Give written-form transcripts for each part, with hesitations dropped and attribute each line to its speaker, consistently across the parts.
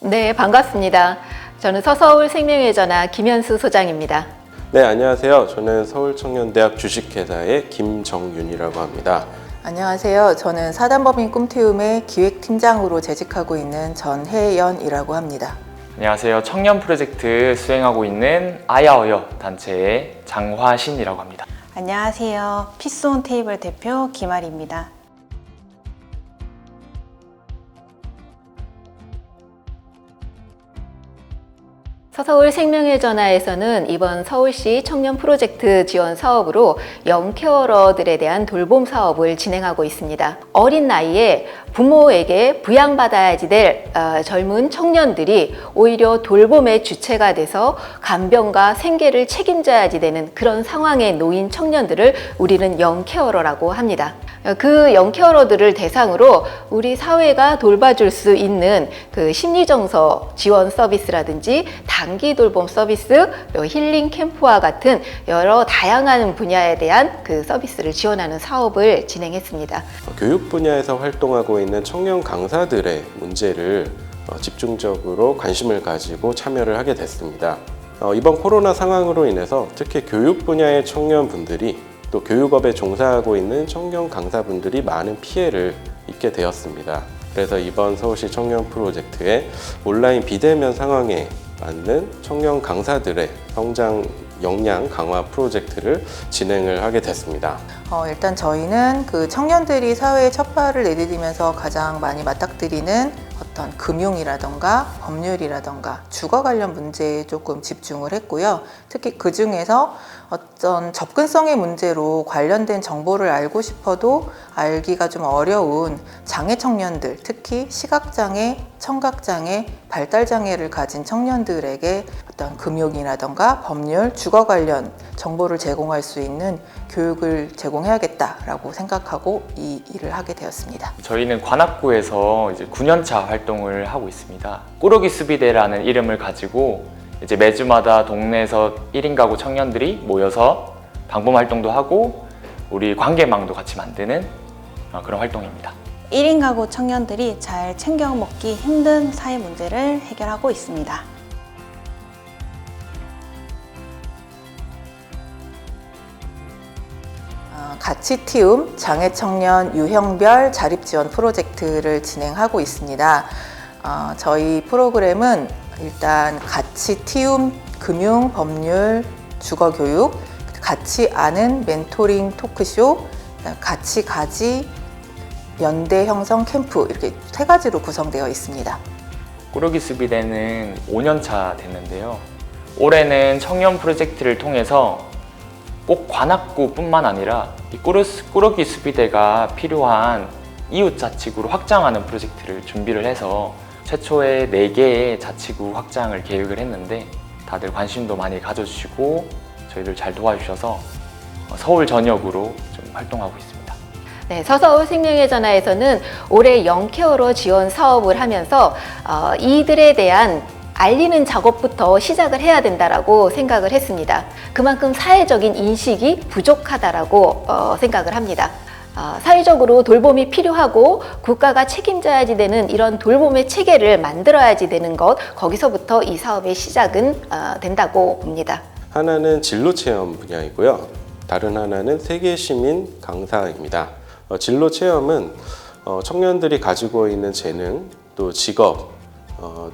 Speaker 1: 네, 반갑습니다. 저는 서서울 생명의 전화 김현수 소장입니다.
Speaker 2: 네, 안녕하세요. 저는 서울청년대학 주식회사의 김정윤이라고 합니다.
Speaker 3: 안녕하세요. 저는 사단법인 꿈태움의 기획팀장으로 재직하고 있는 전혜연이라고 합니다.
Speaker 4: 안녕하세요. 청년 프로젝트 수행하고 있는 아야어여 단체의 장화신이라고 합니다.
Speaker 5: 안녕하세요. 피스온 테이블 대표 김아리입니다.
Speaker 1: 서서울 생명의 전화에서는 이번 서울시 청년 프로젝트 지원 사업으로 영케어러들에 대한 돌봄 사업을 진행하고 있습니다. 어린 나이에 부모에게 부양받아야지 될 젊은 청년들이 오히려 돌봄의 주체가 돼서 간병과 생계를 책임져야지 되는 그런 상황에 놓인 청년들을 우리는 영케어러라고 합니다. 그 영케어러들을 대상으로 우리 사회가 돌봐줄 수 있는 그 심리정서 지원 서비스라든지 단기 돌봄 서비스, 힐링 캠프와 같은 여러 다양한 분야에 대한 그 서비스를 지원하는 사업을 진행했습니다.
Speaker 2: 교육 분야에서 활동하고 있는 청년 강사들의 문제를 집중적으로 관심을 가지고 참여를 하게 됐습니다. 이번 코로나 상황으로 인해서 특히 교육 분야의 청년분들이 또 교육업에 종사하고 있는 청년 강사분들이 많은 피해를 입게 되었습니다. 그래서 이번 서울시 청년 프로젝트에 온라인 비대면 상황에 맞는 청년 강사들의 성장 역량 강화 프로젝트를 진행을 하게 됐습니다.
Speaker 3: 일단 저희는 그 청년들이 사회에 첫 발을 내디디면서 가장 많이 맞닥뜨리는 어떤 금융이라던가 법률이라던가 주거 관련 문제에 조금 집중을 했고요. 특히 그 중에서 어떤 접근성의 문제로 관련된 정보를 알고 싶어도 알기가 좀 어려운 장애 청년들, 특히 시각장애, 청각장애, 발달장애를 가진 청년들에게 어떤 금융이라던가 법률, 주거 관련 정보를 제공할 수 있는 교육을 제공해야겠다라고 생각하고 이 일을 하게 되었습니다.
Speaker 4: 저희는 관악구에서 이제 9년차 활동을 하고 있습니다. 꾸러기 수비대라는 이름을 가지고 이제 매주마다 동네에서 1인 가구 청년들이 모여서 방범 활동도 하고 우리 관계망도 같이 만드는 그런 활동입니다.
Speaker 5: 1인 가구 청년들이 잘 챙겨 먹기 힘든 사회 문제를 해결하고 있습니다.
Speaker 3: 가치티움 장애청년 유형별 자립지원 프로젝트를 진행하고 있습니다. 저희 프로그램은 일단 가치티움 금융, 법률, 주거교육, 같이 아는 멘토링 토크쇼, 같이 가지 연대 형성 캠프 이렇게 세 가지로 구성되어 있습니다.
Speaker 4: 꾸러기 수비대는 5년차 됐는데요. 올해는 청년 프로젝트를 통해서 꼭 관악구뿐만 아니라 이 꾸러기 수비대가 필요한 이웃자치구로 확장하는 프로젝트를 준비를 해서 최초에 4개의 자치구 확장을 계획을 했는데 다들 관심도 많이 가져주시고 저희들 잘 도와주셔서 서울 전역으로 좀 활동하고 있습니다.
Speaker 1: 네, 서서울 생명의 전화에서는 올해 영케어러 지원 사업을 하면서 이들에 대한 알리는 작업부터 시작을 해야 된다라고 생각을 했습니다. 그만큼 사회적인 인식이 부족하다라고 생각을 합니다. 사회적으로 돌봄이 필요하고 국가가 책임져야지 되는 이런 돌봄의 체계를 만들어야지 되는 것, 거기서부터 이 사업의 시작은 된다고 봅니다.
Speaker 2: 하나는 진로체험 분야이고요. 다른 하나는 세계시민 강사입니다. 진로체험은 청년들이 가지고 있는 재능, 또 직업,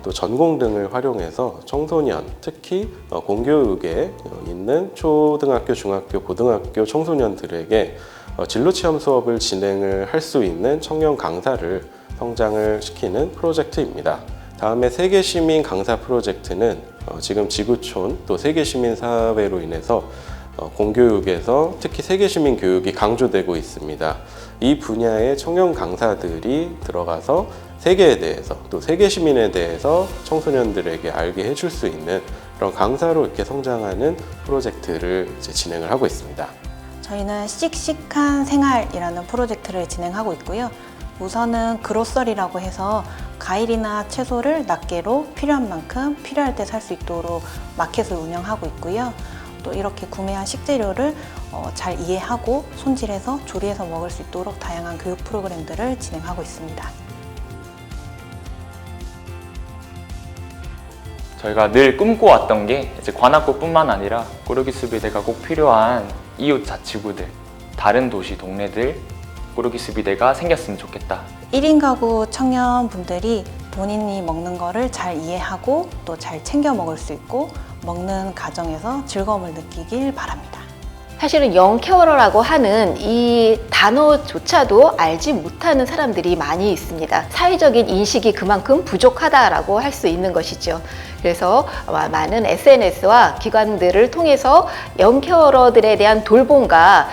Speaker 2: 또 전공 등을 활용해서 청소년, 특히 공교육에 있는 초등학교, 중학교, 고등학교 청소년들에게 진로체험 수업을 진행을 할 수 있는 청년 강사를 성장을 시키는 프로젝트입니다. 다음에 세계시민 강사 프로젝트는 지금 지구촌 또 세계시민사회로 인해서 공교육에서 특히 세계시민 교육이 강조되고 있습니다. 이 분야의 청년 강사들이 들어가서 세계에 대해서 또 세계 시민에 대해서 청소년들에게 알게 해줄 수 있는 그런 강사로 이렇게 성장하는 프로젝트를 이제 진행을 하고 있습니다.
Speaker 5: 저희는 씩씩한 생활이라는 프로젝트를 진행하고 있고요. 우선은 그로서리라고 해서 과일이나 채소를 낱개로 필요한 만큼 필요할 때 살 수 있도록 마켓을 운영하고 있고요. 또 이렇게 구매한 식재료를 잘 이해하고 손질해서 조리해서 먹을 수 있도록 다양한 교육 프로그램들을 진행하고 있습니다.
Speaker 4: 저희가 늘 꿈꿔왔던 게 이제 관악구뿐만 아니라 꾸러기 수비대가 꼭 필요한 이웃 자치구들, 다른 도시 동네들 꾸러기 수비대가 생겼으면 좋겠다.
Speaker 5: 1인 가구 청년분들이 본인이 먹는 거를 잘 이해하고 또 잘 챙겨 먹을 수 있고 먹는 과정에서 즐거움을 느끼길 바랍니다.
Speaker 1: 사실은 영케어러라고 하는 이 단어조차도 알지 못하는 사람들이 많이 있습니다. 사회적인 인식이 그만큼 부족하다라고 할 수 있는 것이죠. 그래서 많은 SNS와 기관들을 통해서 영케어러들에 대한 돌봄과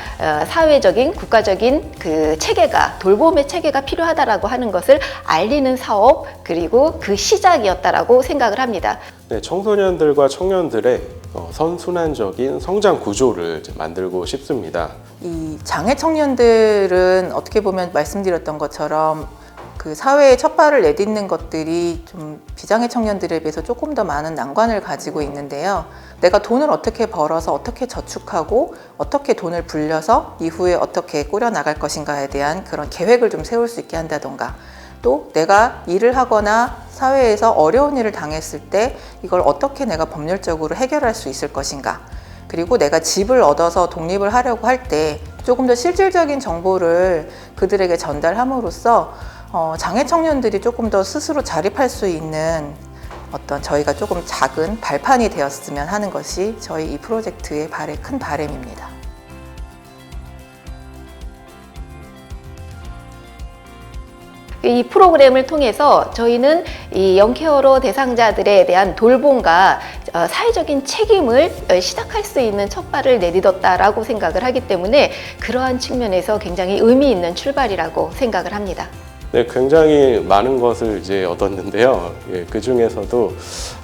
Speaker 1: 사회적인 국가적인 그 체계가 돌봄의 체계가 필요하다라고 하는 것을 알리는 사업 그리고 그 시작이었다라고 생각을 합니다.
Speaker 2: 네, 청소년들과 청년들의 선순환적인 성장 구조를 이제 만들고 싶습니다.
Speaker 3: 이 장애 청년들은 어떻게 보면 말씀드렸던 것처럼 그 사회에 첫 발을 내딛는 것들이 좀 비장애 청년들에 비해서 조금 더 많은 난관을 가지고 있는데요. 내가 돈을 어떻게 벌어서 어떻게 저축하고 어떻게 돈을 불려서 이후에 어떻게 꾸려나갈 것인가에 대한 그런 계획을 좀 세울 수 있게 한다던가, 또 내가 일을 하거나 사회에서 어려운 일을 당했을 때 이걸 어떻게 내가 법률적으로 해결할 수 있을 것인가, 그리고 내가 집을 얻어서 독립을 하려고 할 때 조금 더 실질적인 정보를 그들에게 전달함으로써 장애 청년들이 조금 더 스스로 자립할 수 있는 어떤 저희가 조금 작은 발판이 되었으면 하는 것이 저희 이 프로젝트의 큰 바람입니다.
Speaker 1: 이 프로그램을 통해서 저희는 이 영케어러 대상자들에 대한 돌봄과 사회적인 책임을 시작할 수 있는 첫발을 내딛었다라고 생각을 하기 때문에 그러한 측면에서 굉장히 의미 있는 출발이라고 생각을 합니다.
Speaker 2: 네, 굉장히 많은 것을 이제 얻었는데요. 예, 그 중에서도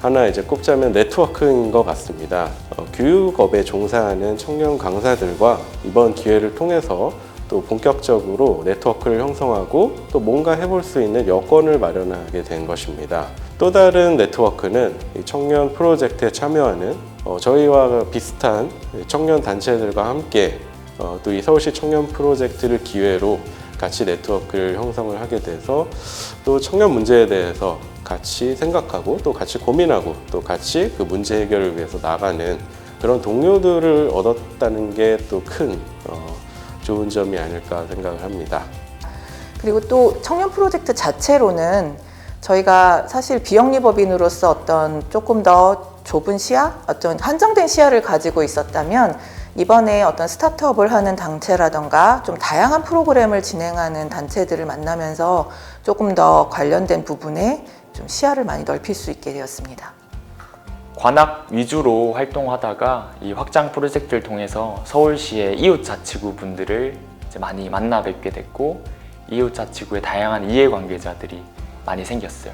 Speaker 2: 하나 이제 꼽자면 네트워크인 것 같습니다. 교육업에 종사하는 청년 강사들과 이번 기회를 통해서 또 본격적으로 네트워크를 형성하고 또 뭔가 해볼 수 있는 여건을 마련하게 된 것입니다. 또 다른 네트워크는 이 청년 프로젝트에 참여하는 저희와 비슷한 청년 단체들과 함께 또 이 서울시 청년 프로젝트를 기회로 같이 네트워크를 형성을 하게 돼서 또 청년 문제에 대해서 같이 생각하고 또 같이 고민하고 또 같이 그 문제 해결을 위해서 나가는 그런 동료들을 얻었다는 게 또 큰 좋은 점이 아닐까 생각을 합니다.
Speaker 3: 그리고 또 청년 프로젝트 자체로는 저희가 사실 비영리법인으로서 어떤 조금 더 좁은 시야, 어떤 한정된 시야를 가지고 있었다면 이번에 어떤 스타트업을 하는 단체라던가 좀 다양한 프로그램을 진행하는 단체들을 만나면서 조금 더 관련된 부분에 좀 시야를 많이 넓힐 수 있게 되었습니다.
Speaker 4: 관악 위주로 활동하다가 이 확장 프로젝트를 통해서 서울시의 이웃 자치구 분들을 이제 많이 만나 뵙게 됐고 이웃 자치구의 다양한 이해관계자들이 많이 생겼어요.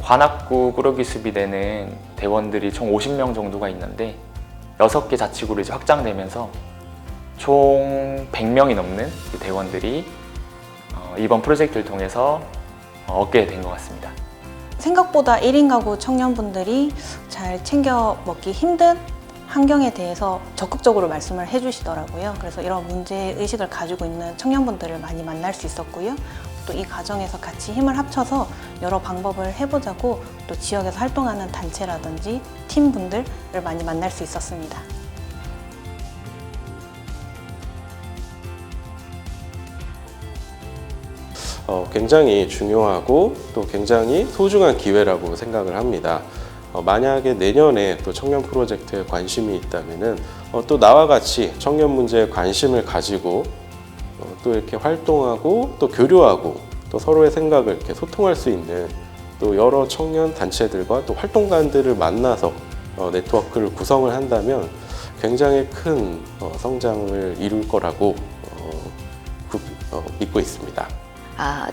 Speaker 4: 관악구 꾸러기 수비대는 대원들이 총 50명 정도가 있는데 6개 자치구로 이제 확장되면서 총 100명이 넘는 대원들이 이번 프로젝트를 통해서 얻게 된 것 같습니다.
Speaker 5: 생각보다 1인 가구 청년분들이 잘 챙겨 먹기 힘든 환경에 대해서 적극적으로 말씀을 해주시더라고요. 그래서 이런 문제의식을 가지고 있는 청년분들을 많이 만날 수 있었고요. 또 이 과정에서 같이 힘을 합쳐서 여러 방법을 해보자고 또 지역에서 활동하는 단체라든지 팀분들을 많이 만날 수 있었습니다.
Speaker 2: 굉장히 중요하고 또 굉장히 소중한 기회라고 생각을 합니다. 만약에 내년에 또 청년 프로젝트에 관심이 있다면은 또 나와 같이 청년 문제에 관심을 가지고 또 이렇게 활동하고 또 교류하고 또 서로의 생각을 이렇게 소통할 수 있는 또 여러 청년 단체들과 또 활동가들을 만나서 네트워크를 구성을 한다면 굉장히 큰 성장을 이룰 거라고 믿고 있습니다.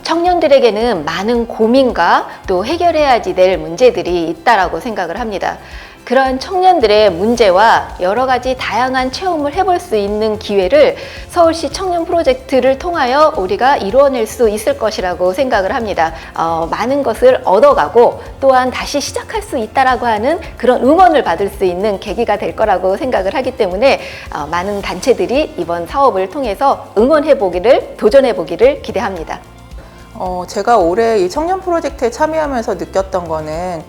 Speaker 1: 청년들에게는 많은 고민과 또 해결해야지 될 문제들이 있다라고 생각을 합니다. 그런 청년들의 문제와 여러 가지 다양한 체험을 해볼 수 있는 기회를 서울시 청년 프로젝트를 통하여 우리가 이루어낼 수 있을 것이라고 생각을 합니다. 많은 것을 얻어가고 또한 다시 시작할 수 있다라고 하는 그런 응원을 받을 수 있는 계기가 될 거라고 생각을 하기 때문에 많은 단체들이 이번 사업을 통해서 응원해보기를, 도전해보기를 기대합니다.
Speaker 3: 제가 올해 이 청년 프로젝트에 참여하면서 느꼈던 거는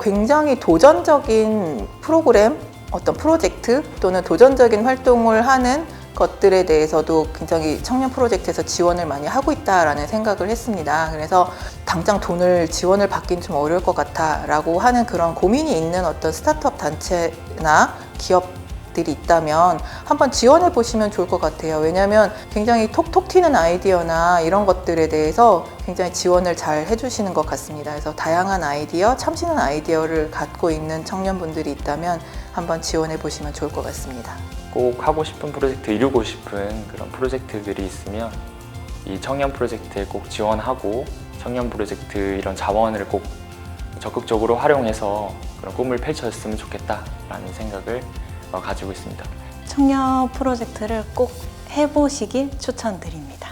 Speaker 3: 굉장히 도전적인 프로그램, 어떤 프로젝트 또는 도전적인 활동을 하는 것들에 대해서도 굉장히 청년 프로젝트에서 지원을 많이 하고 있다라는 생각을 했습니다. 그래서 당장 지원을 받긴 좀 어려울 것 같아라고 하는 그런 고민이 있는 어떤 스타트업 단체나 기업들이 있다면 한번 지원해 보시면 좋을 것 같아요. 왜냐하면 굉장히 톡톡 튀는 아이디어나 이런 것들에 대해서 굉장히 지원을 잘 해주시는 것 같습니다. 그래서 다양한 아이디어, 참신한 아이디어를 갖고 있는 청년분들이 있다면 한번 지원해 보시면 좋을 것 같습니다.
Speaker 4: 꼭 하고 싶은 프로젝트, 이루고 싶은 그런 프로젝트들이 있으면 이 청년 프로젝트에 꼭 지원하고 청년 프로젝트 이런 자원을 꼭 적극적으로 활용해서 그런 꿈을 펼쳤으면 좋겠다라는 생각을 가지고 있습니다.
Speaker 5: 청년 프로젝트를 꼭 해보시길 추천드립니다.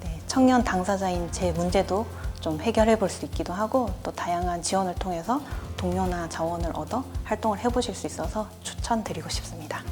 Speaker 5: 네, 청년 당사자인 제 문제도 좀 해결해 볼 수 있기도 하고 또 다양한 지원을 통해서 동료나 자원을 얻어 활동을 해보실 수 있어서 추천드리고 싶습니다.